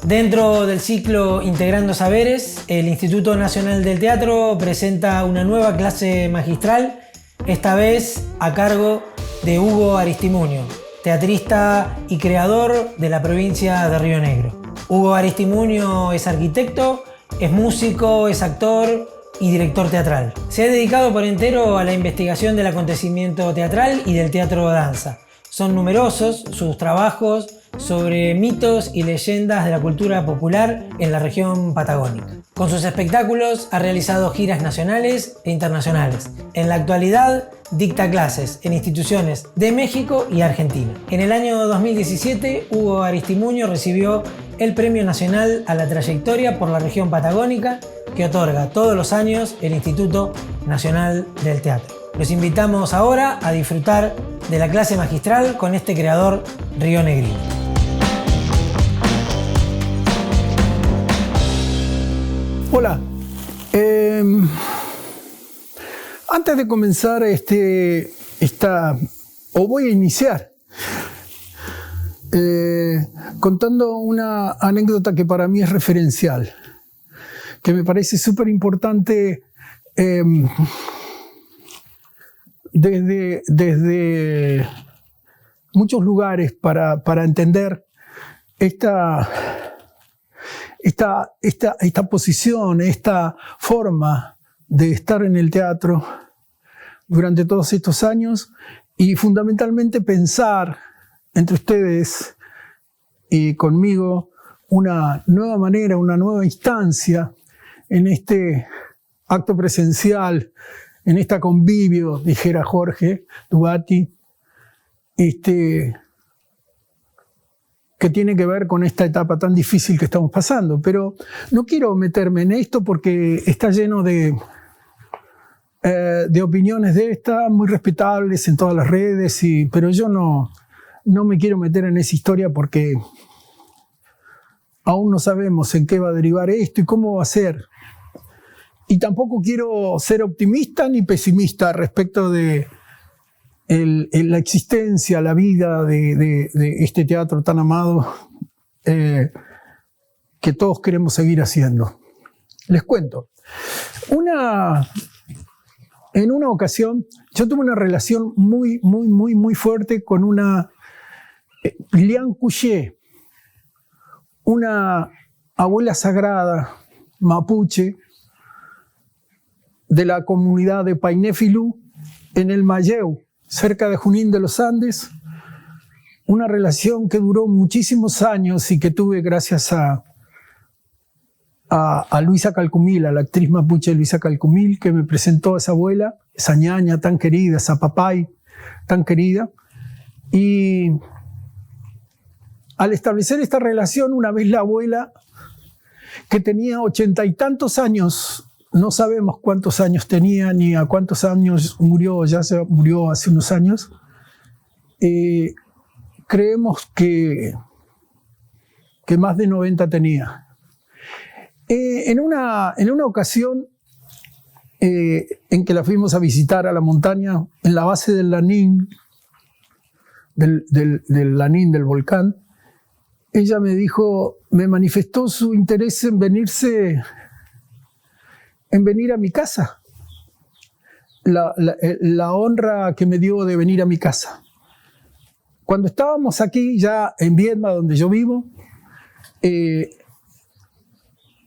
Dentro del ciclo Integrando Saberes, el Instituto Nacional del Teatro presenta una nueva clase magistral, esta vez a cargo de Hugo Aristimuño, teatrista y creador de la provincia de Río Negro. Hugo Aristimuño es arquitecto, es músico, es actor y director teatral. Se ha dedicado por entero a la investigación del acontecimiento teatral y del teatro danza. Son numerosos sus trabajos sobre mitos y leyendas de la cultura popular en la región patagónica. Con sus espectáculos ha realizado giras nacionales e internacionales. En la actualidad dicta clases en instituciones de México y Argentina. En el año 2017, Hugo Aristimuño recibió el Premio Nacional a la Trayectoria por la región patagónica que otorga todos los años el Instituto Nacional del Teatro. Los invitamos ahora a disfrutar de la clase magistral con este creador rionegrino. Hola, antes de comenzar voy a iniciar contando una anécdota que para mí es referencial, que me parece súper importante desde muchos lugares para entender esta posición, esta forma de estar en el teatro durante todos estos años y fundamentalmente pensar entre ustedes y conmigo una nueva manera, una nueva instancia en este acto presencial, en este convivio, dijera Jorge Dubati, que tiene que ver con esta etapa tan difícil que estamos pasando. Pero no quiero meterme en esto porque está lleno de opiniones de estas muy respetables en todas las redes, pero yo no me quiero meter en esa historia porque aún no sabemos en qué va a derivar esto y cómo va a ser. Y tampoco quiero ser optimista ni pesimista respecto de la existencia, la vida de este teatro tan amado que todos queremos seguir haciendo. Les cuento. En una ocasión, yo tuve una relación muy fuerte con una Lian Couché, una abuela sagrada mapuche de la comunidad de Painé Filú en el Mayeu, cerca de Junín de los Andes, una relación que duró muchísimos años y que tuve gracias a Luisa Calcumil, a la actriz mapuche Luisa Calcumil, que me presentó a esa abuela, esa ñaña tan querida, esa papay tan querida. Y al establecer esta relación, una vez la abuela, que tenía 80 y tantos años, no sabemos cuántos años tenía ni a cuántos años murió, ya se murió hace unos años. Creemos que más de 90 tenía. En una ocasión en que la fuimos a visitar a la montaña, en la base del Lanín, del Lanín, del volcán, ella me manifestó su interés en venir a mi casa, la honra que me dio de venir a mi casa. Cuando estábamos aquí ya en Viedma, donde yo vivo,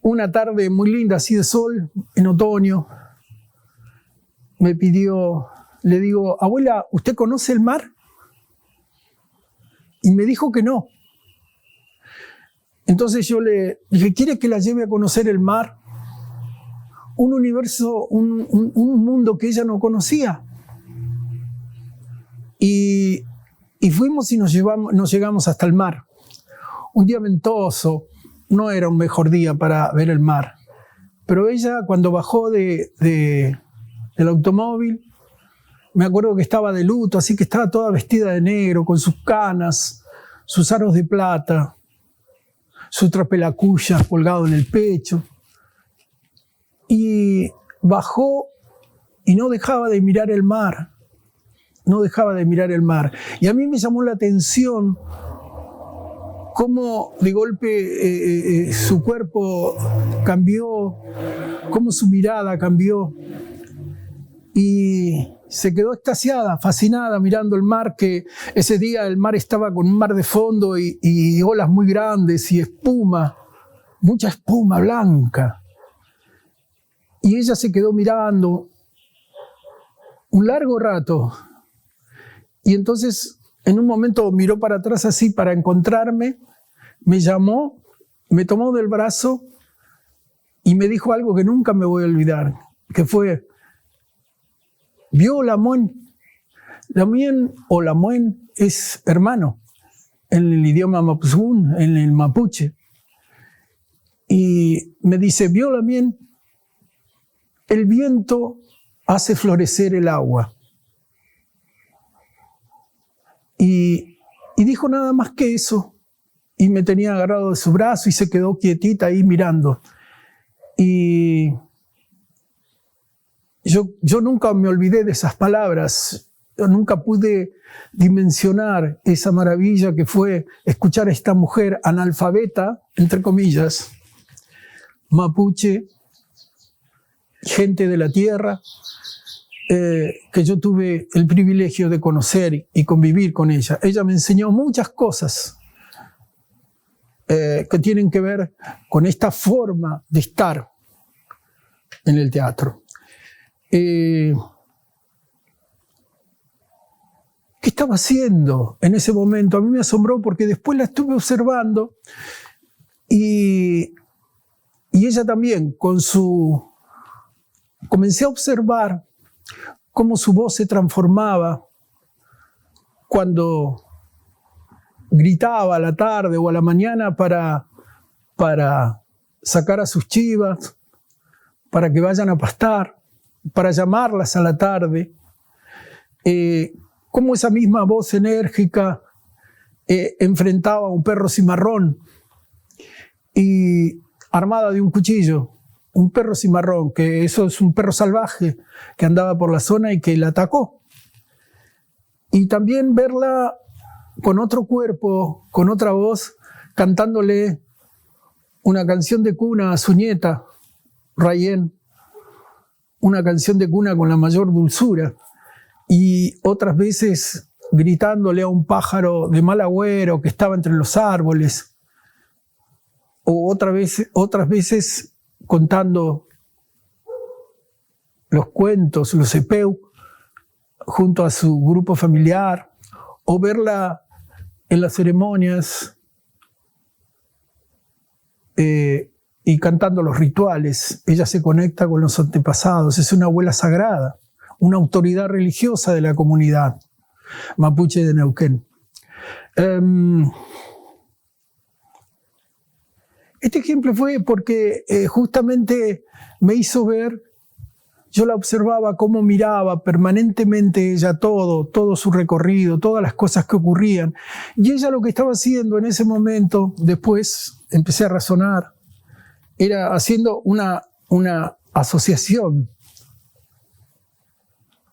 una tarde muy linda, así de sol, en otoño, le digo, abuela, ¿usted conoce el mar? Y me dijo que no. Entonces yo le dije, ¿quiere que la lleve a conocer el mar? Un universo, un mundo que ella no conocía. Y fuimos y nos llegamos hasta el mar. Un día ventoso, no era un mejor día para ver el mar. Pero ella, cuando bajó del automóvil, me acuerdo que estaba de luto, así que estaba toda vestida de negro, con sus canas, sus aros de plata, su trapelacuya colgado en el pecho. Y bajó y no dejaba de mirar el mar. no dejaba de mirar el mar. Y a mí me llamó la atención cómo de golpe su cuerpo cambió, cómo su mirada cambió. Y se quedó extasiada, fascinada, mirando el mar, que ese día el mar estaba con un mar de fondo y olas muy grandes y espuma, mucha espuma blanca. Y ella se quedó mirando un largo rato. Y entonces, en un momento miró para atrás así para encontrarme, me llamó, me tomó del brazo y me dijo algo que nunca me voy a olvidar, que fue: ¿vio Lamuen? Lamuen o Lamuen es hermano en el idioma mapuzún, en el mapuche. Y me dice: ¿vio Lamuen? El viento hace florecer el agua. Y dijo nada más que eso. Y me tenía agarrado de su brazo y se quedó quietita ahí mirando. Y yo nunca me olvidé de esas palabras. Yo nunca pude dimensionar esa maravilla que fue escuchar a esta mujer analfabeta, entre comillas, mapuche, gente de la tierra, que yo tuve el privilegio de conocer y convivir con ella. Ella me enseñó muchas cosas que tienen que ver con esta forma de estar en el teatro. ¿Qué estaba haciendo en ese momento? A mí me asombró porque después la estuve observando y ella también comencé a observar cómo su voz se transformaba cuando gritaba a la tarde o a la mañana para sacar a sus chivas, para que vayan a pastar, para llamarlas a la tarde. Cómo esa misma voz enérgica enfrentaba a un perro cimarrón y armada de un cuchillo. Un perro cimarrón, que eso es un perro salvaje que andaba por la zona y que la atacó. Y también verla con otro cuerpo, con otra voz, cantándole una canción de cuna a su nieta, Rayén, una canción de cuna con la mayor dulzura, y otras veces gritándole a un pájaro de mal agüero que estaba entre los árboles, o otras veces contando los cuentos, los epeu, junto a su grupo familiar, o verla en las ceremonias y cantando los rituales. Ella se conecta con los antepasados, es una abuela sagrada, una autoridad religiosa de la comunidad mapuche de Neuquén. Este ejemplo fue porque justamente me hizo ver, yo la observaba cómo miraba permanentemente ella todo su recorrido, todas las cosas que ocurrían. Y ella lo que estaba haciendo en ese momento, después empecé a razonar, era haciendo una asociación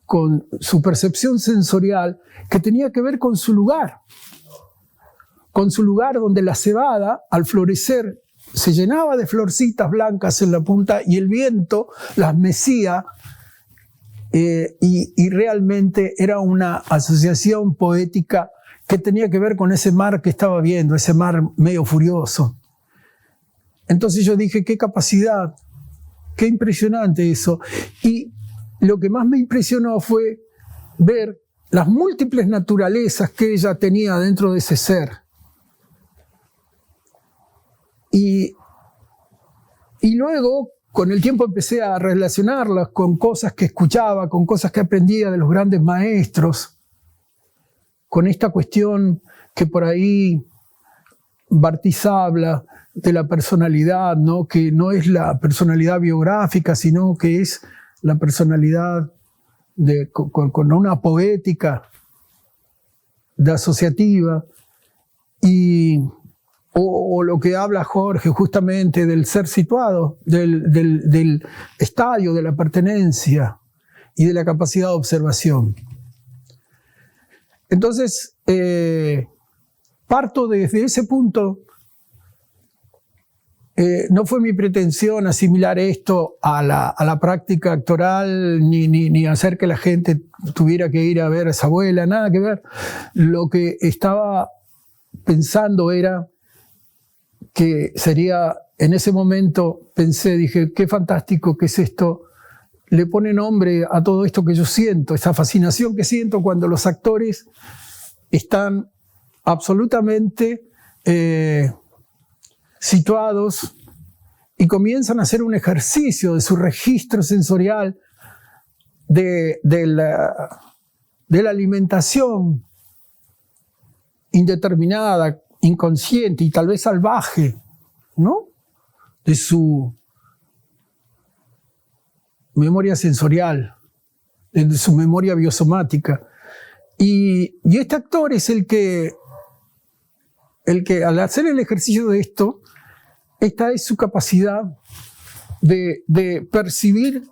con su percepción sensorial que tenía que ver con su lugar donde la cebada, al florecer, se llenaba de florcitas blancas en la punta y el viento las mecía y realmente era una asociación poética que tenía que ver con ese mar que estaba viendo, ese mar medio furioso. Entonces yo dije, qué capacidad, qué impresionante eso. Y lo que más me impresionó fue ver las múltiples naturalezas que ella tenía dentro de ese ser. Y luego, con el tiempo, empecé a relacionarlas con cosas que escuchaba, con cosas que aprendía de los grandes maestros, con esta cuestión que por ahí Barthes habla de la personalidad, ¿no? Que no es la personalidad biográfica, sino que es la personalidad con una poética asociativa. O lo que habla Jorge justamente del ser situado, del estadio de la pertenencia y de la capacidad de observación. Entonces, parto desde ese punto. No fue mi pretensión asimilar esto a la práctica actoral, ni hacer que la gente tuviera que ir a ver a esa abuela, nada que ver. Lo que estaba pensando era que sería, en ese momento pensé, dije, qué fantástico que es esto. Le pone nombre a todo esto que yo siento, esa fascinación que siento cuando los actores están absolutamente situados y comienzan a hacer un ejercicio de su registro sensorial, de la alimentación indeterminada, inconsciente y tal vez salvaje, ¿no? De su memoria sensorial, de su memoria biosomática. Y este actor es el que al hacer el ejercicio de esto, esta es su capacidad de percibir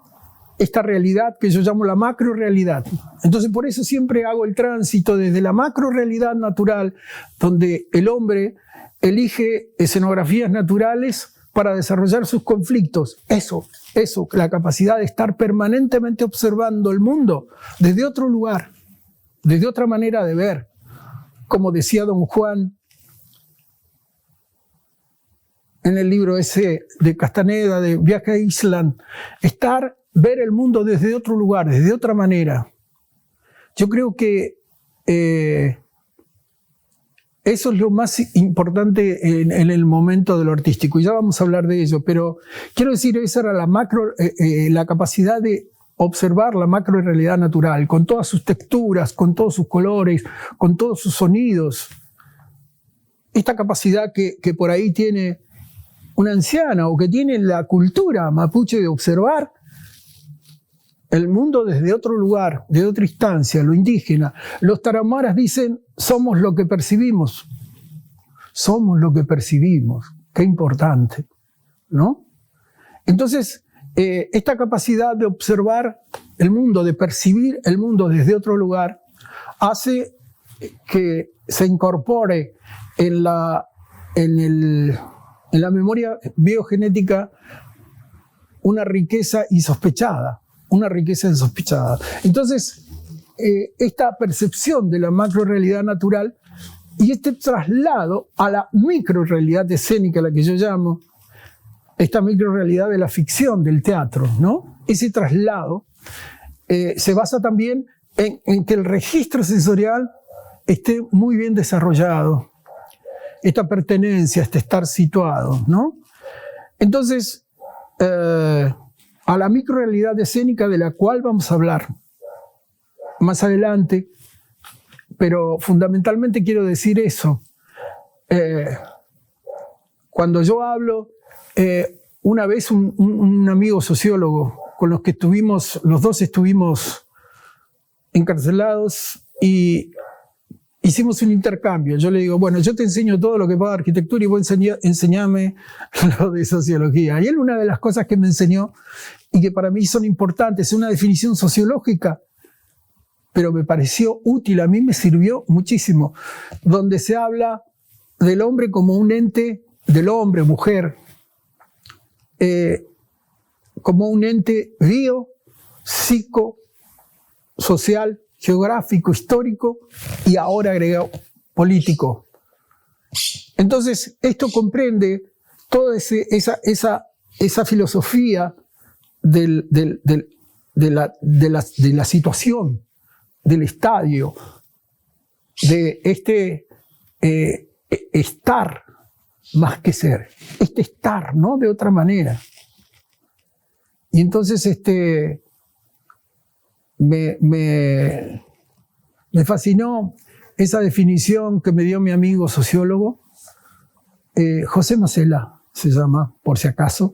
esta realidad que yo llamo la macrorealidad. Entonces por eso siempre hago el tránsito desde la macrorealidad natural, donde el hombre elige escenografías naturales para desarrollar sus conflictos. Eso, la capacidad de estar permanentemente observando el mundo desde otro lugar, desde otra manera de ver. Como decía don Juan en el libro ese de Castaneda, de Viaje a Island, ver el mundo desde otro lugar, desde otra manera. Yo creo que eso es lo más importante en el momento de lo artístico, y ya vamos a hablar de ello, pero quiero decir, esa era la capacidad de observar la macrorealidad natural, con todas sus texturas, con todos sus colores, con todos sus sonidos. Esta capacidad que por ahí tiene una anciana o que tiene la cultura mapuche de observar el mundo desde otro lugar, de otra instancia, lo indígena. Los tarahumaras dicen, somos lo que percibimos. Somos lo que percibimos. Qué importante, ¿no? Entonces, esta capacidad de observar el mundo, de percibir el mundo desde otro lugar, hace que se incorpore en la memoria biogenética una riqueza insospechada. Entonces, esta percepción de la macrorealidad natural y este traslado a la microrealidad escénica, la que yo llamo, esta microrealidad de la ficción, del teatro, ¿no? Ese traslado se basa también en que el registro sensorial esté muy bien desarrollado, esta pertenencia, este estar situado, ¿no? Entonces, a la microrealidad escénica de la cual vamos a hablar más adelante, pero fundamentalmente quiero decir eso. Cuando yo hablo, una vez un amigo sociólogo con los que los dos estuvimos encarcelados y hicimos un intercambio. Yo le digo, bueno, yo te enseño todo lo que va de arquitectura y vos enseñame lo de sociología. Y él, una de las cosas que me enseñó y que para mí son importantes, es una definición sociológica, pero me pareció útil, a mí me sirvió muchísimo, donde se habla del hombre como un ente, del hombre, mujer, como un ente bio, psico, social, geográfico, histórico y ahora agregado político. Entonces, esto comprende toda esa filosofía de la situación, del estadio, de este estar más que ser, este estar, ¿no? De otra manera. Y entonces me fascinó esa definición que me dio mi amigo sociólogo, José Macela se llama, por si acaso,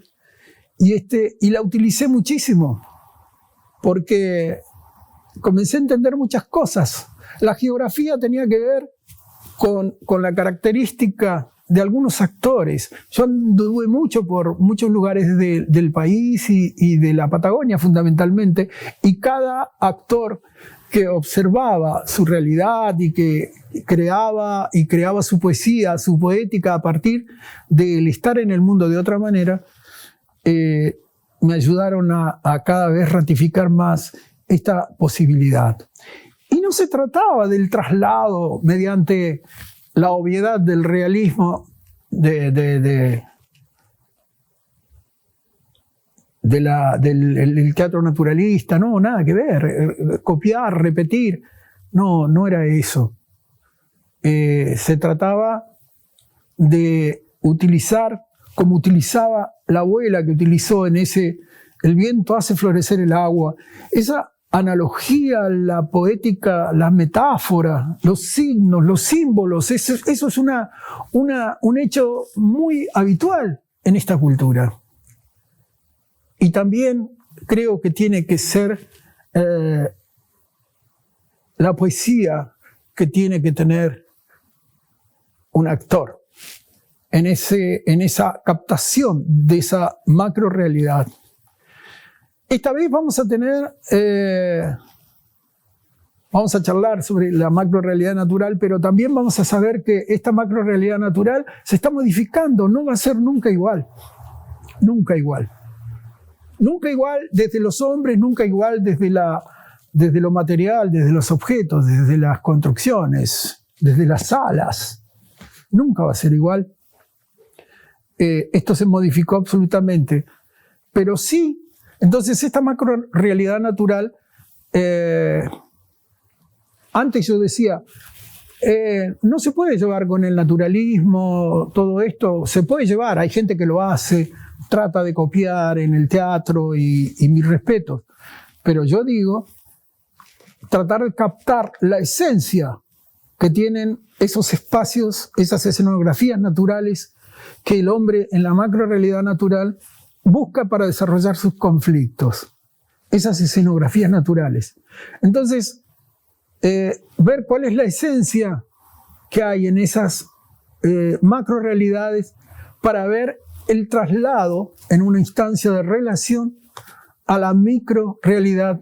y la utilicé muchísimo, porque comencé a entender muchas cosas. La geografía tenía que ver con la característica de algunos actores. Yo anduve mucho por muchos lugares del país y de la Patagonia fundamentalmente, y cada actor que observaba su realidad y que creaba su poesía, su poética a partir del estar en el mundo de otra manera, me ayudaron a cada vez ratificar más esta posibilidad. Y no se trataba del traslado mediante la obviedad del realismo del teatro naturalista, no, nada que ver, copiar, repetir, no era eso. Se trataba de utilizar, como utilizaba la abuela que utilizó en ese, el viento hace florecer el agua, esa analogía, la poética, la metáfora, los signos, los símbolos, eso es un hecho muy habitual en esta cultura. Y también creo que tiene que ser la poesía que tiene que tener un actor en esa captación de esa macro realidad. Esta vez vamos a charlar sobre la macro realidad natural, pero también vamos a saber que esta macro realidad natural se está modificando, no va a ser nunca igual. Nunca igual. Nunca igual desde los hombres, nunca igual desde lo material, desde los objetos, desde las construcciones, desde las salas. Nunca va a ser igual. Esto se modificó absolutamente. Pero sí, entonces esta macro realidad natural, antes yo decía, no se puede llevar con el naturalismo, todo esto se puede llevar, hay gente que lo hace, trata de copiar en el teatro y mis respetos, pero yo digo, tratar de captar la esencia que tienen esos espacios, esas escenografías naturales que el hombre en la macro realidad natural busca para desarrollar sus conflictos, esas escenografías naturales. Entonces, ver cuál es la esencia que hay en esas macro realidades para ver el traslado en una instancia de relación a la micro realidad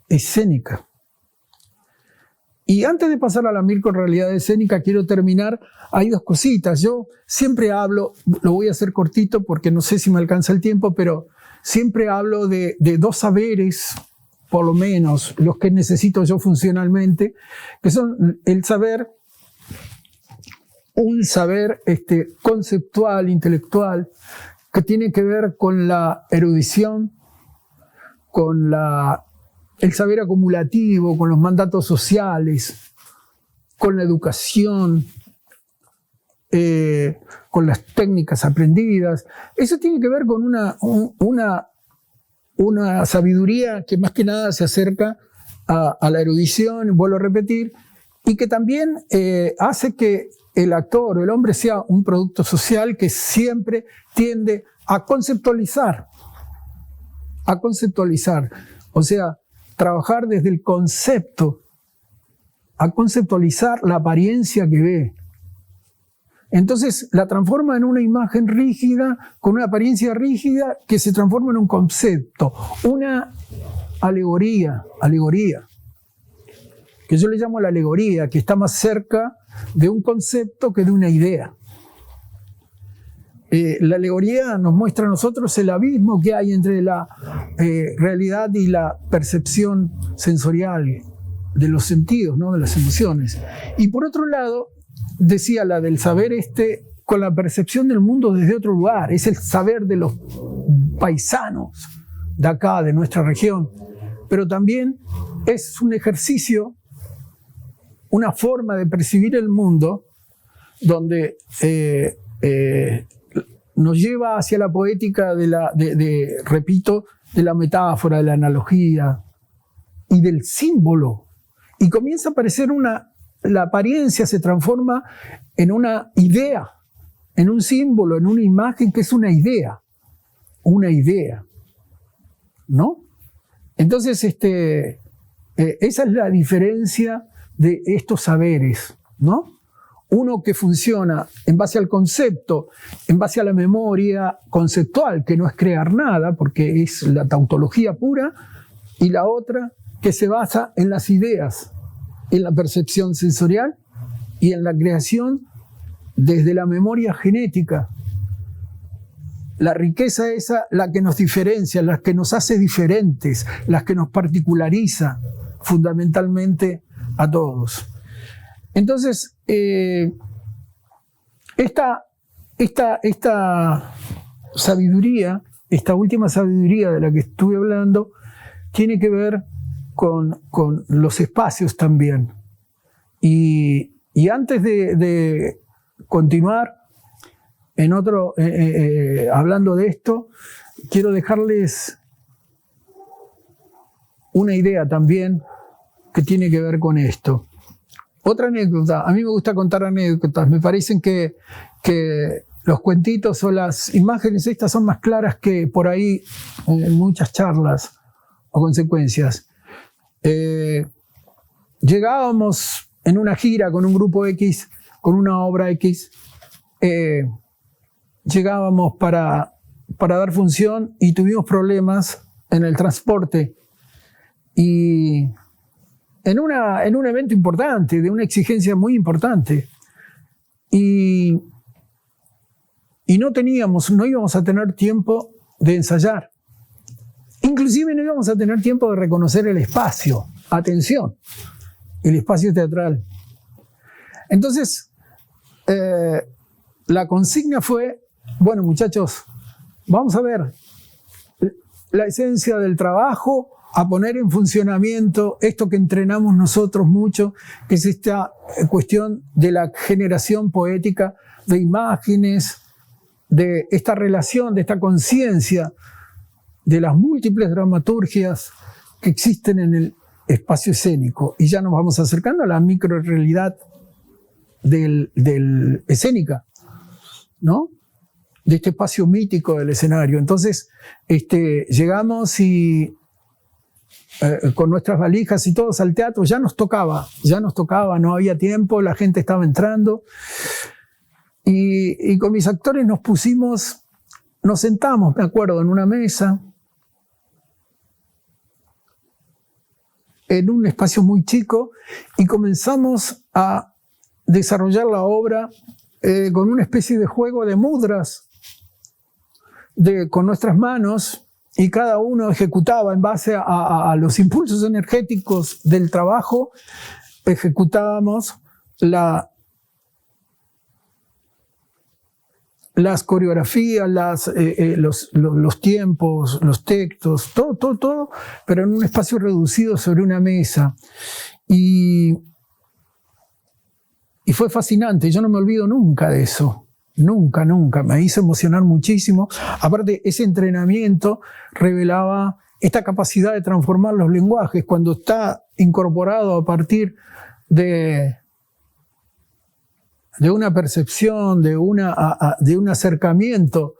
escénica. Y antes de pasar a la micro realidad escénica, quiero terminar, hay dos cositas. Yo siempre hablo, lo voy a hacer cortito porque no sé si me alcanza el tiempo, pero siempre hablo de dos saberes, por lo menos los que necesito yo funcionalmente, que son el saber, un saber conceptual, intelectual, que tiene que ver con la erudición, con el saber acumulativo, con los mandatos sociales, con la educación, con las técnicas aprendidas. Eso tiene que ver con una sabiduría que más que nada se acerca a la erudición, vuelvo a repetir, y que también hace que el actor o el hombre sea un producto social que siempre tiende a conceptualizar. O sea, trabajar desde el concepto, a conceptualizar la apariencia que ve. Entonces la transforma en una imagen rígida, con una apariencia rígida que se transforma en un concepto, una alegoría, que yo le llamo la alegoría, que está más cerca de un concepto que de una idea. La alegoría nos muestra a nosotros el abismo que hay entre la realidad y la percepción sensorial de los sentidos, ¿no? De las emociones. Y por otro lado, decía la del saber con la percepción del mundo desde otro lugar, es el saber de los paisanos de acá, de nuestra región, pero también es un ejercicio, una forma de percibir el mundo donde nos lleva hacia la poética repito, de la metáfora, de la analogía y del símbolo. Y comienza a aparecer la apariencia se transforma en una idea, en un símbolo, en una imagen que es una idea, ¿no? Entonces, esa es la diferencia de estos saberes, ¿no? Uno que funciona en base al concepto, en base a la memoria conceptual, que no es crear nada, porque es la tautología pura, y la otra que se basa en las ideas, en la percepción sensorial y en la creación desde la memoria genética. La riqueza esa, la que nos diferencia, la que nos hace diferentes, la que nos particulariza fundamentalmente a todos. Entonces, esta sabiduría, esta última sabiduría de la que estuve hablando, tiene que ver con los espacios también. Y antes de continuar hablando de esto, quiero dejarles una idea también que tiene que ver con esto. Otra anécdota, a mí me gusta contar anécdotas, me parecen que los cuentitos o las imágenes estas son más claras que por ahí en muchas charlas o consecuencias. Llegábamos en una gira con un grupo X, con una obra X, llegábamos para dar función y tuvimos problemas en el transporte y en un evento importante, de una exigencia muy importante, y no íbamos a tener tiempo de ensayar. Inclusive no íbamos a tener tiempo de reconocer el espacio. Atención, el espacio teatral. Entonces, la consigna fue, bueno, muchachos, vamos a ver la esencia del trabajo, a poner en funcionamiento esto que entrenamos nosotros mucho, que es esta cuestión de la generación poética de imágenes, de esta relación, de esta conciencia de las múltiples dramaturgias que existen en el espacio escénico. Y ya nos vamos acercando a la microrealidad del escénica, ¿no? De este espacio mítico del escenario. Entonces, llegamos y con nuestras valijas y todos al teatro, ya nos tocaba, no había tiempo, la gente estaba entrando. Y con mis actores nos sentamos, me acuerdo, en una mesa, en un espacio muy chico, y comenzamos a desarrollar la obra con una especie de juego de mudras, con nuestras manos, y cada uno ejecutaba en base a los impulsos energéticos del trabajo, ejecutábamos las coreografías, los tiempos, los textos, todo, pero en un espacio reducido sobre una mesa. Y fue fascinante, yo no me olvido nunca de eso. Nunca, me hizo emocionar muchísimo. Aparte, ese entrenamiento revelaba esta capacidad de transformar los lenguajes cuando está incorporado a partir de una percepción, de un acercamiento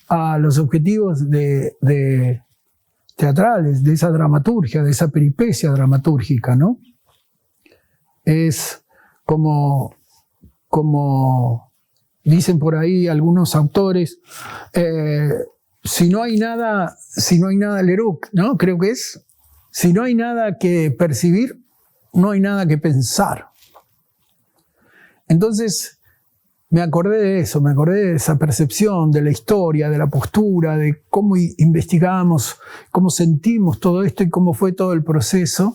a los objetivos teatrales, de esa dramaturgia, de esa peripecia dramatúrgica, ¿no? Es como dicen por ahí algunos autores, si no hay nada, Leroux, ¿no? Creo que es, si no hay nada que percibir, no hay nada que pensar. Entonces, me acordé de eso, me acordé de esa percepción, de la historia, de la postura, de cómo investigamos, cómo sentimos todo esto y cómo fue todo el proceso,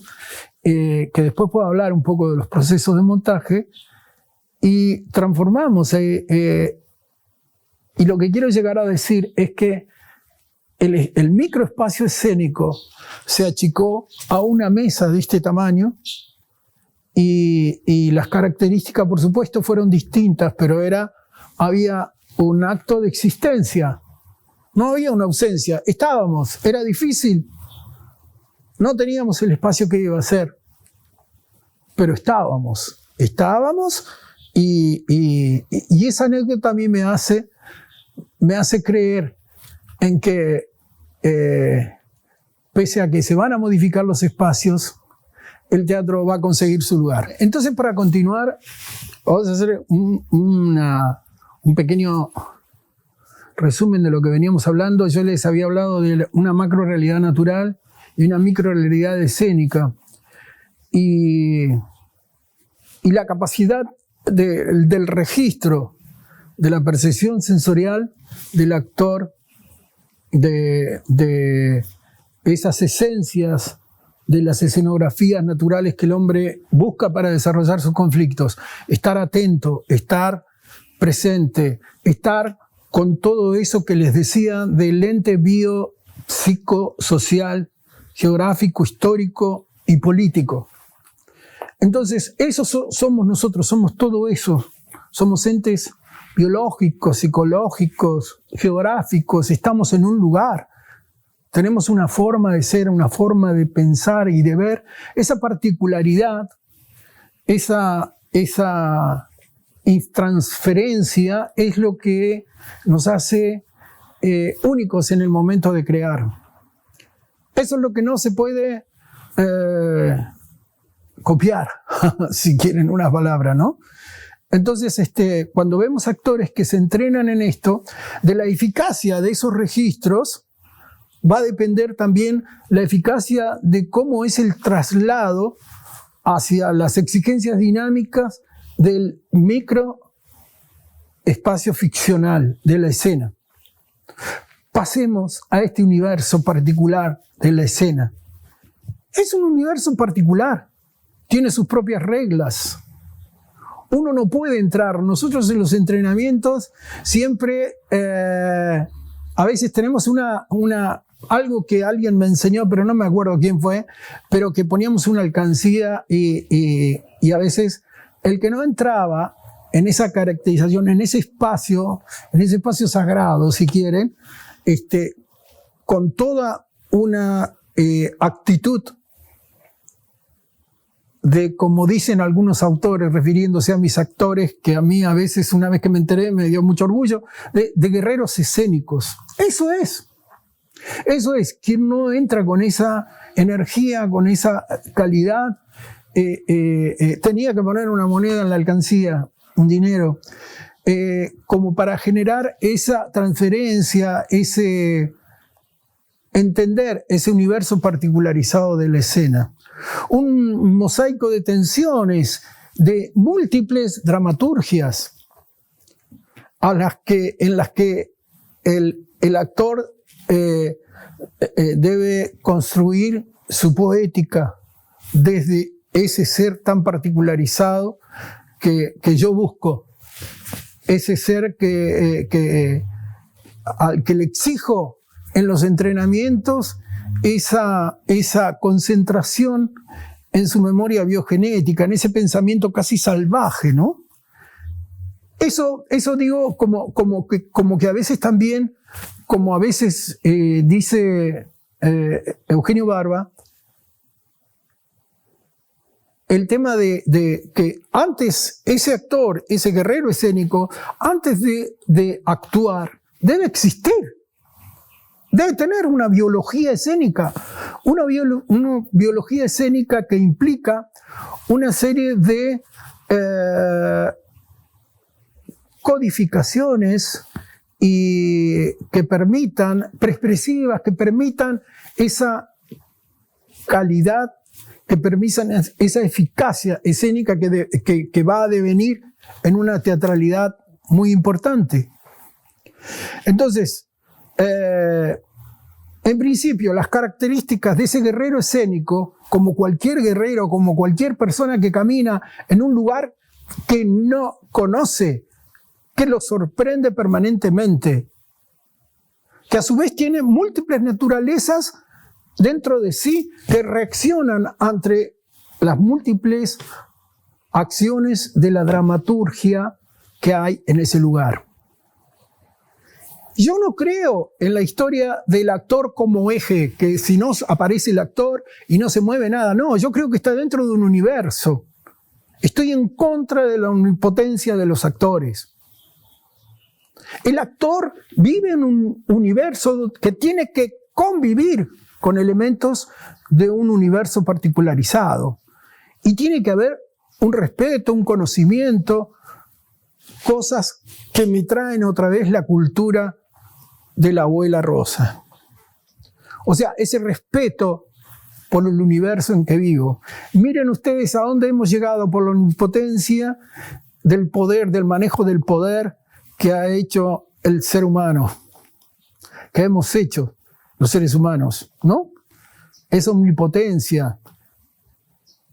que después puedo hablar un poco de los procesos de montaje, y transformamos. Y lo que quiero llegar a decir es que el microespacio escénico se achicó a una mesa de este tamaño, y las características, por supuesto, fueron distintas, pero había un acto de existencia. No había una ausencia. Estábamos, era difícil. No teníamos el espacio que iba a ser, pero estábamos. Y esa anécdota a mí me hace creer en que, pese a que se van a modificar los espacios, el teatro va a conseguir su lugar. Entonces, para continuar, vamos a hacer un pequeño resumen de lo que veníamos hablando. Yo les había hablado de una macrorealidad natural y una microrealidad escénica. Y la capacidad del registro, de la percepción sensorial del actor, de esas esencias de las escenografías naturales que el hombre busca para desarrollar sus conflictos. Estar atento, estar presente, estar con todo eso que les decía del ente biopsicosocial, geográfico, histórico y político. Entonces, eso somos nosotros, somos todo eso. Somos entes biológicos, psicológicos, geográficos, estamos en un lugar. Tenemos una forma de ser, una forma de pensar y de ver. Esa particularidad, esa transferencia es lo que nos hace únicos en el momento de crear. Eso es lo que no se puede copiar, si quieren unas palabras, ¿no? Entonces, cuando vemos actores que se entrenan en esto, de la eficacia de esos registros, va a depender también la eficacia de cómo es el traslado hacia las exigencias dinámicas del microespacio ficcional de la escena. Pasemos a este universo particular de la escena. Es un universo particular, tiene sus propias reglas. Uno no puede entrar. Nosotros en los entrenamientos siempre, a veces tenemos algo que alguien me enseñó, pero no me acuerdo quién fue, pero que poníamos una alcancía y a veces el que no entraba en esa caracterización, en ese espacio sagrado, si quieren, con toda una actitud de, como dicen algunos autores, refiriéndose a mis actores, que a mí a veces, una vez que me enteré, me dio mucho orgullo, de guerreros escénicos. Eso es. Quien no entra con esa energía, con esa calidad, tenía que poner una moneda en la alcancía, un dinero, como para generar esa transferencia, entender ese universo particularizado de la escena. Un mosaico de tensiones, de múltiples dramaturgias en las que el actor debe construir su poética desde ese ser tan particularizado que yo busco, ese ser al que le exijo en los entrenamientos esa concentración en su memoria biogenética, en ese pensamiento casi salvaje, ¿no? Eso digo como que a veces también, como a veces dice Eugenio Barba, el tema de que antes ese actor, ese guerrero escénico, antes de actuar, debe existir. Debe tener una biología escénica, una biología escénica que implica una serie de codificaciones y que permitan, preexpresivas, que permitan esa calidad, que permitan esa eficacia escénica que va a devenir en una teatralidad muy importante. Entonces, en principio, las características de ese guerrero escénico, como cualquier guerrero, como cualquier persona que camina en un lugar que no conoce, que lo sorprende permanentemente, que a su vez tiene múltiples naturalezas dentro de sí que reaccionan ante las múltiples acciones de la dramaturgia que hay en ese lugar. Yo no creo en la historia del actor como eje, que si no aparece el actor y no se mueve nada. No, yo creo que está dentro de un universo. Estoy en contra de la omnipotencia de los actores. El actor vive en un universo que tiene que convivir con elementos de un universo particularizado. Y tiene que haber un respeto, un conocimiento, cosas que me traen otra vez la cultura de la abuela Rosa. O sea, ese respeto por el universo en que vivo. Miren ustedes a dónde hemos llegado por la omnipotencia del poder, del manejo del poder que ha hecho el ser humano, que hemos hecho los seres humanos, ¿no? Esa omnipotencia,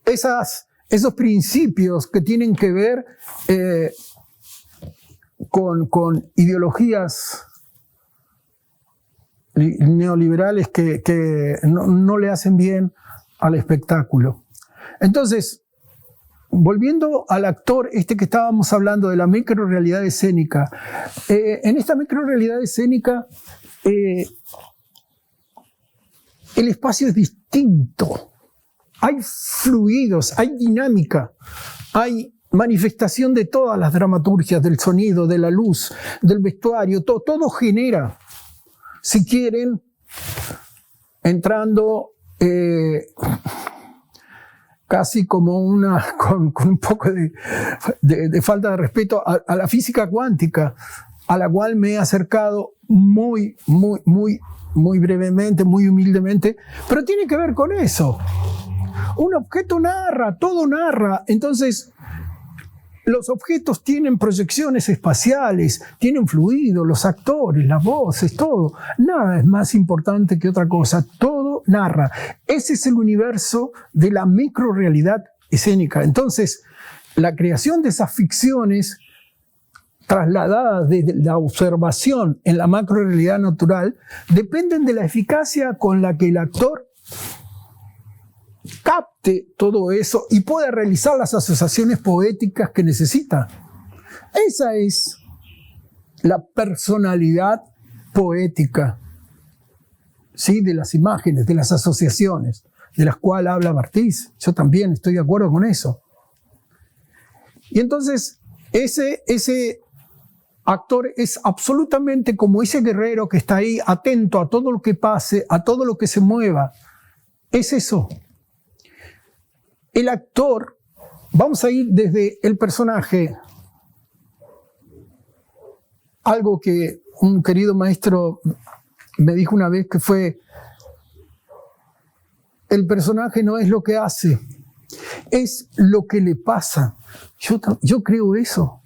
esos principios que tienen que ver con ideologías neoliberales que no le hacen bien al espectáculo. Entonces, volviendo al actor que estábamos hablando de la microrealidad escénica, en esta microrealidad escénica el espacio es distinto. Hay fluidos, hay dinámica, hay manifestación de todas las dramaturgias, del sonido, de la luz, del vestuario, todo genera, si quieren, entrando casi como con un poco de falta de respeto a la física cuántica, a la cual me he acercado muy brevemente, muy humildemente, pero tiene que ver con eso. Un objeto narra, todo narra. Entonces, los objetos tienen proyecciones espaciales, tienen fluido, los actores, las voces, todo. Nada es más importante que otra cosa. Todo narra. Ese es el universo de la microrealidad escénica. Entonces, la creación de esas ficciones trasladadas desde la observación en la macrorealidad natural dependen de la eficacia con la que el actor capte todo eso y pueda realizar las asociaciones poéticas que necesita. Esa es la personalidad poética, ¿sí? De las imágenes, de las asociaciones, de las cuales habla Barthes. Yo también estoy de acuerdo con eso. Y entonces, ese actor es absolutamente como ese guerrero que está ahí atento a todo lo que pase, a todo lo que se mueva. Es eso. El actor, vamos a ir desde el personaje, algo que un querido maestro me dijo una vez que fue: el personaje no es lo que hace, es lo que le pasa. Yo creo eso,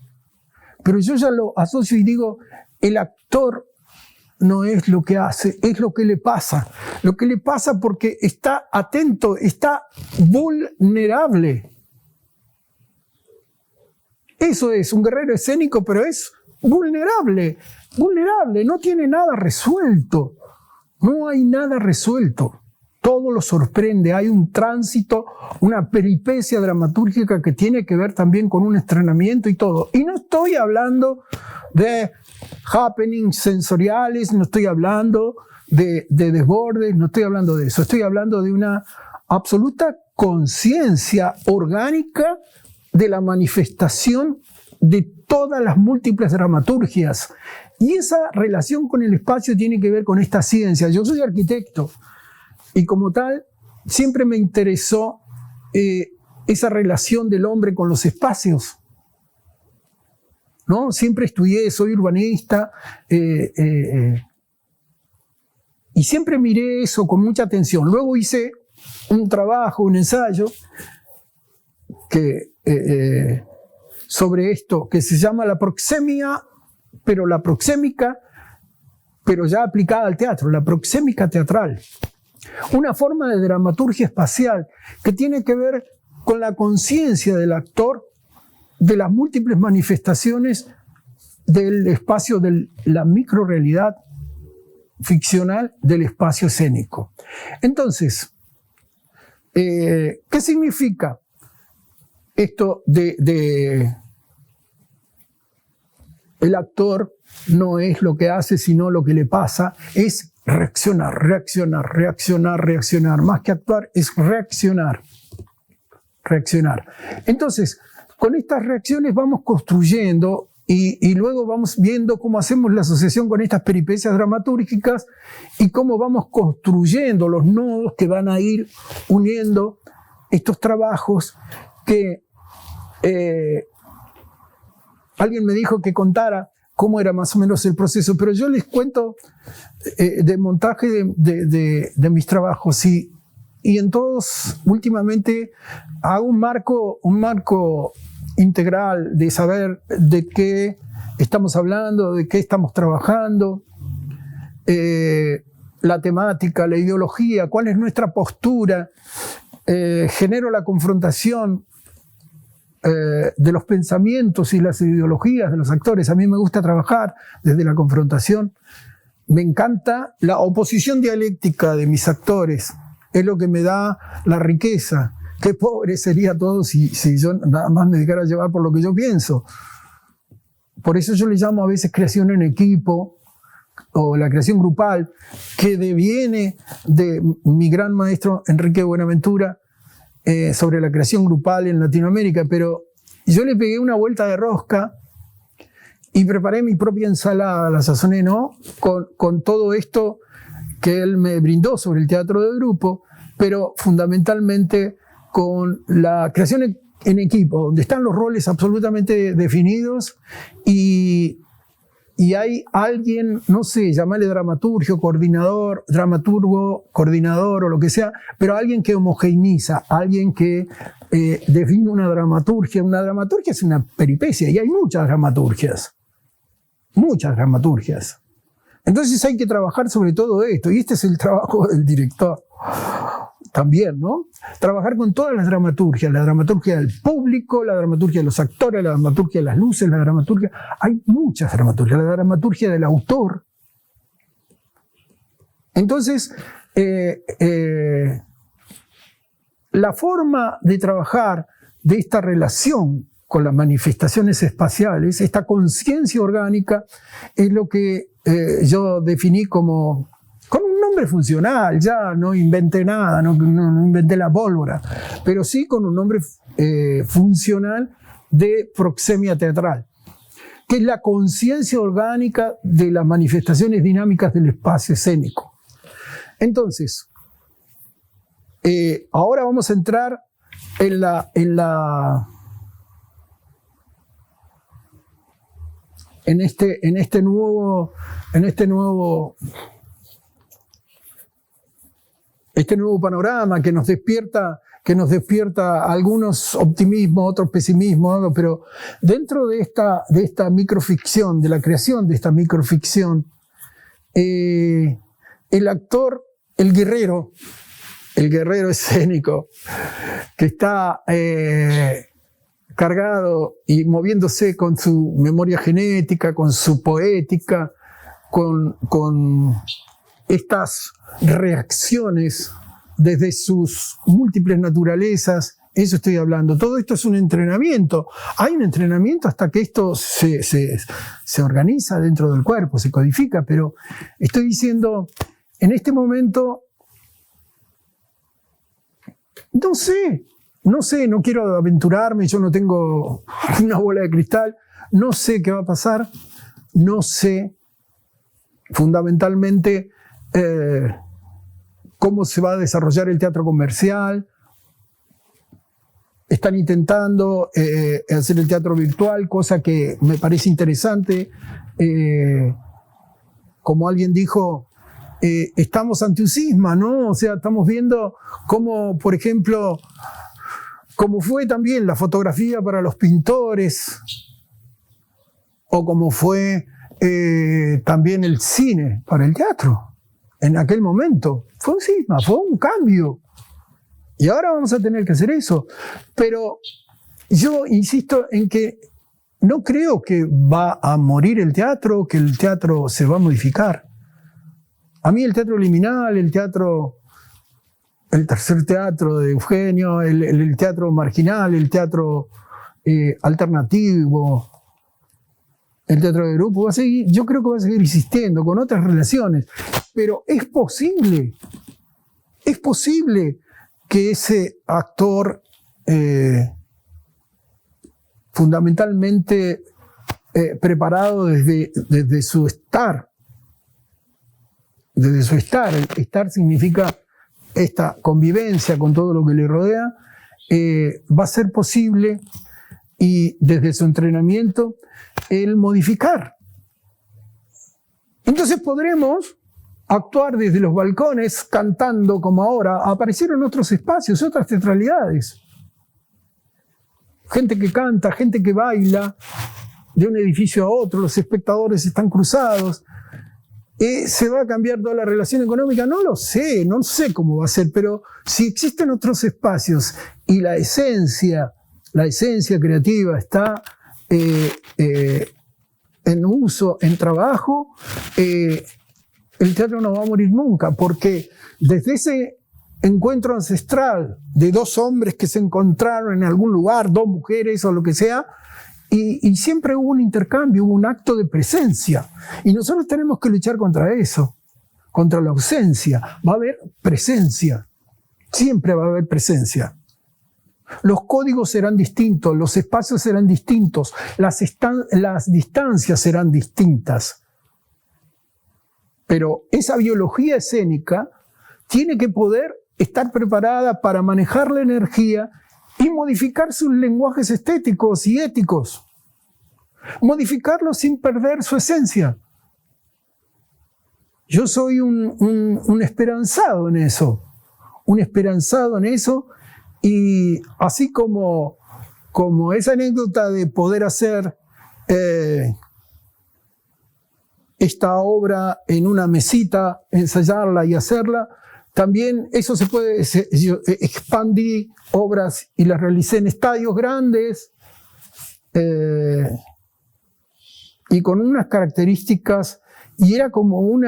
pero yo ya lo asocio y digo, el actor no es lo que hace, es lo que le pasa. Lo que le pasa porque está atento, está vulnerable. Eso es un guerrero escénico, pero es vulnerable, no tiene nada resuelto. No hay nada resuelto. Todo lo sorprende, hay un tránsito, una peripecia dramatúrgica que tiene que ver también con un estrenamiento y todo. Y no estoy hablando de happenings sensoriales, no estoy hablando de desbordes, no estoy hablando de eso. Estoy hablando de una absoluta conciencia orgánica de la manifestación de todas las múltiples dramaturgias. Y esa relación con el espacio tiene que ver con esta ciencia. Yo soy arquitecto y como tal siempre me interesó esa relación del hombre con los espacios, ¿no? Siempre estudié, soy urbanista, y siempre miré eso con mucha atención. Luego hice un trabajo, un ensayo sobre esto, que se llama la proxemia, pero la proxémica, pero ya aplicada al teatro, la proxémica teatral. Una forma de dramaturgia espacial que tiene que ver con la conciencia del actor de las múltiples manifestaciones del espacio de la microrealidad ficcional del espacio escénico. Entonces, ¿qué significa esto de el actor no es lo que hace, sino lo que le pasa? Es reaccionar. Más que actuar, es reaccionar. Entonces, con estas reacciones vamos construyendo y luego vamos viendo cómo hacemos la asociación con estas peripecias dramatúrgicas y cómo vamos construyendo los nodos que van a ir uniendo estos trabajos que alguien me dijo que contara cómo era más o menos el proceso, pero yo les cuento de montaje de mis trabajos y y en todos últimamente hago un marco integral de saber de qué estamos hablando, de qué estamos trabajando, la temática, la ideología, cuál es nuestra postura, genero la confrontación de los pensamientos y las ideologías de los actores. A mí me gusta trabajar desde la confrontación. Me encanta la oposición dialéctica de mis actores. Es lo que me da la riqueza. Qué pobre sería todo si yo nada más me dejara llevar por lo que yo pienso. Por eso yo le llamo a veces creación en equipo o la creación grupal, que deviene de mi gran maestro Enrique Buenaventura sobre la creación grupal en Latinoamérica. Pero yo le pegué una vuelta de rosca y preparé mi propia ensalada, la sazoné, ¿no? Con todo esto que él me brindó sobre el teatro de grupo, pero fundamentalmente con la creación en equipo, donde están los roles absolutamente definidos y hay alguien, no sé, llamarle dramaturgo, coordinador o lo que sea, pero alguien que homogeneiza, alguien que define una dramaturgia. Una dramaturgia es una peripecia y hay muchas dramaturgias. Muchas dramaturgias. Entonces hay que trabajar sobre todo esto, y este es el trabajo del director también, ¿no? Trabajar con todas las dramaturgias, la dramaturgia del público, la dramaturgia de los actores, la dramaturgia de las luces, la dramaturgia... Hay muchas dramaturgias, la dramaturgia del autor. Entonces, la forma de trabajar de esta relación con las manifestaciones espaciales, esta conciencia orgánica, es lo que yo definí como, con un nombre funcional. Ya no inventé nada, no inventé la pólvora, pero sí con un nombre funcional de proxemia teatral, que es la conciencia orgánica de las manifestaciones dinámicas del espacio escénico. Entonces, ahora vamos a entrar en este nuevo panorama que nos despierta algunos optimismo, otros pesimismo, ¿no? Pero dentro de esta microficción, de la creación de esta microficción, el actor, el guerrero escénico, que está cargado y moviéndose con su memoria genética, con su poética, con estas reacciones desde sus múltiples naturalezas. Eso estoy hablando. Todo esto es un entrenamiento. Hay un entrenamiento hasta que esto se organiza dentro del cuerpo, se codifica, pero estoy diciendo, en este momento, no sé, no quiero aventurarme, yo no tengo una bola de cristal, no sé qué va a pasar, no sé fundamentalmente cómo se va a desarrollar el teatro comercial. Están intentando hacer el teatro virtual, cosa que me parece interesante. Como alguien dijo, estamos ante un cisma, ¿no? O sea, estamos viendo cómo, por ejemplo, como fue también la fotografía para los pintores, o como fue también el cine para el teatro. En aquel momento fue un cisma, fue un cambio. Y ahora vamos a tener que hacer eso. Pero yo insisto en que no creo que va a morir el teatro, que el teatro se va a modificar. A mí el teatro liminal, el tercer teatro de Eugenio, el teatro marginal, el teatro alternativo, el teatro de grupo, va a seguir, yo creo que va a seguir existiendo con otras relaciones. Pero es posible que ese actor fundamentalmente preparado desde su estar, estar significa esta convivencia con todo lo que le rodea, va a ser posible, y desde su entrenamiento, el modificar. Entonces podremos actuar desde los balcones, cantando como ahora. Aparecieron otros espacios, otras teatralidades. Gente que canta, gente que baila de un edificio a otro, los espectadores están cruzados. ¿Se va a cambiar toda la relación económica? No lo sé, no sé cómo va a ser, pero si existen otros espacios y la esencia creativa está en uso, en trabajo, el teatro no va a morir nunca, porque desde ese encuentro ancestral de dos hombres que se encontraron en algún lugar, dos mujeres o lo que sea, y siempre hubo un intercambio, hubo un acto de presencia. Y nosotros tenemos que luchar contra eso, contra la ausencia. Va a haber presencia, siempre va a haber presencia. Los códigos serán distintos, los espacios serán distintos, las distancias serán distintas. Pero esa biología escénica tiene que poder estar preparada para manejar la energía y modificar sus lenguajes estéticos y éticos. Modificarlos sin perder su esencia. Yo soy un esperanzado en eso. Un esperanzado en eso. Y así como esa anécdota de poder hacer esta obra en una mesita, ensayarla y hacerla, también eso se puede. Yo expandí obras y las realicé en estadios grandes y con unas características, y era como un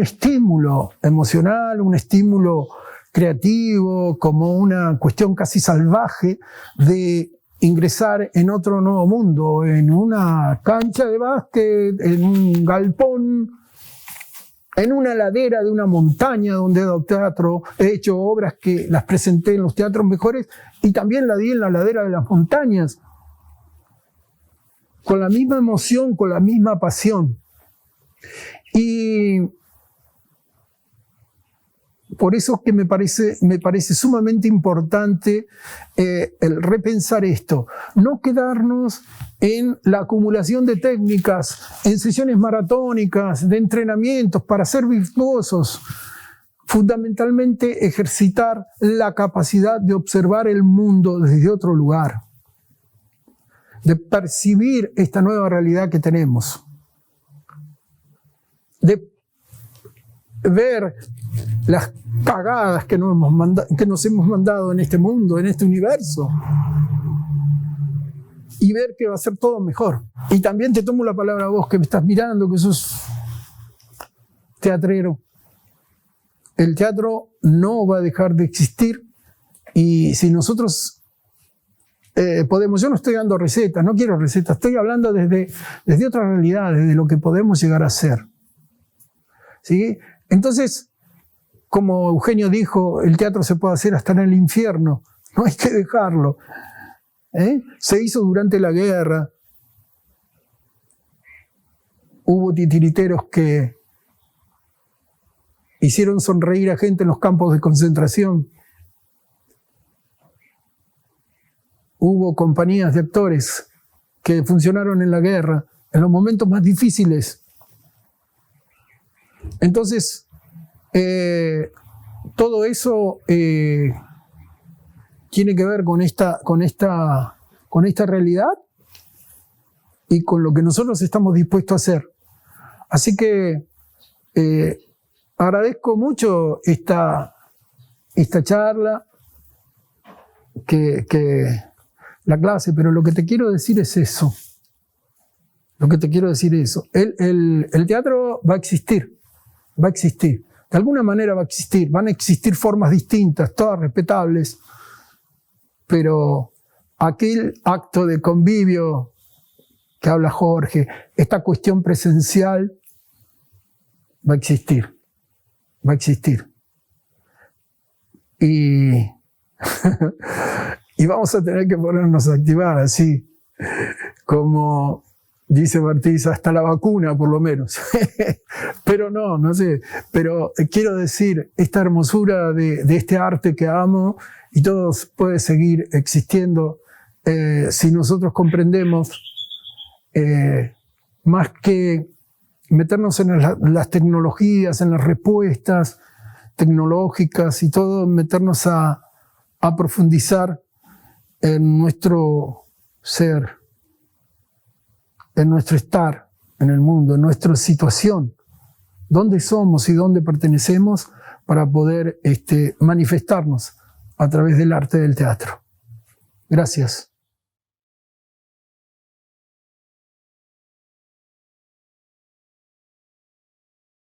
estímulo emocional, un estímulo creativo, como una cuestión casi salvaje de ingresar en otro nuevo mundo, en una cancha de básquet, en un galpón, en una ladera de una montaña donde he dado teatro. He hecho obras que las presenté en los teatros mejores y también la di en la ladera de las montañas, con la misma emoción, con la misma pasión. Y por eso que me parece sumamente importante el repensar esto. No quedarnos en la acumulación de técnicas, en sesiones maratónicas, de entrenamientos para ser virtuosos. Fundamentalmente ejercitar la capacidad de observar el mundo desde otro lugar, de percibir esta nueva realidad que tenemos, de ver las cagadas que nos hemos mandado en este mundo, en este universo, y ver que va a ser todo mejor. Y también te tomo la palabra a vos que me estás mirando, que sos teatrero. El teatro no va a dejar de existir, y si nosotros podemos, yo no estoy dando recetas, no quiero recetas, estoy hablando desde otra realidad, desde lo que podemos llegar a ser. ¿Sí? Entonces, como Eugenio dijo, el teatro se puede hacer hasta en el infierno, no hay que dejarlo. Se hizo durante la guerra, hubo titiriteros que hicieron sonreír a gente en los campos de concentración, hubo compañías de actores que funcionaron en la guerra, en los momentos más difíciles. Entonces, todo eso tiene que ver con esta realidad y con lo que nosotros estamos dispuestos a hacer. Así que agradezco mucho esta charla, la clase, pero lo que te quiero decir es eso. El teatro va a existir. De alguna manera va a existir. Van a existir formas distintas, todas respetables, pero aquel acto de convivio que habla Jorge, esta cuestión presencial, va a existir. Y vamos a tener que ponernos a activar así, como dice Martínez, hasta la vacuna por lo menos. Pero no sé. Pero quiero decir, esta hermosura de este arte que amo y todo puede seguir existiendo si nosotros comprendemos más que meternos en las tecnologías, en las respuestas tecnológicas y todo, meternos a profundizar en nuestro ser, en nuestro estar en el mundo, en nuestra situación, dónde somos y dónde pertenecemos, para poder manifestarnos a través del arte del teatro. Gracias.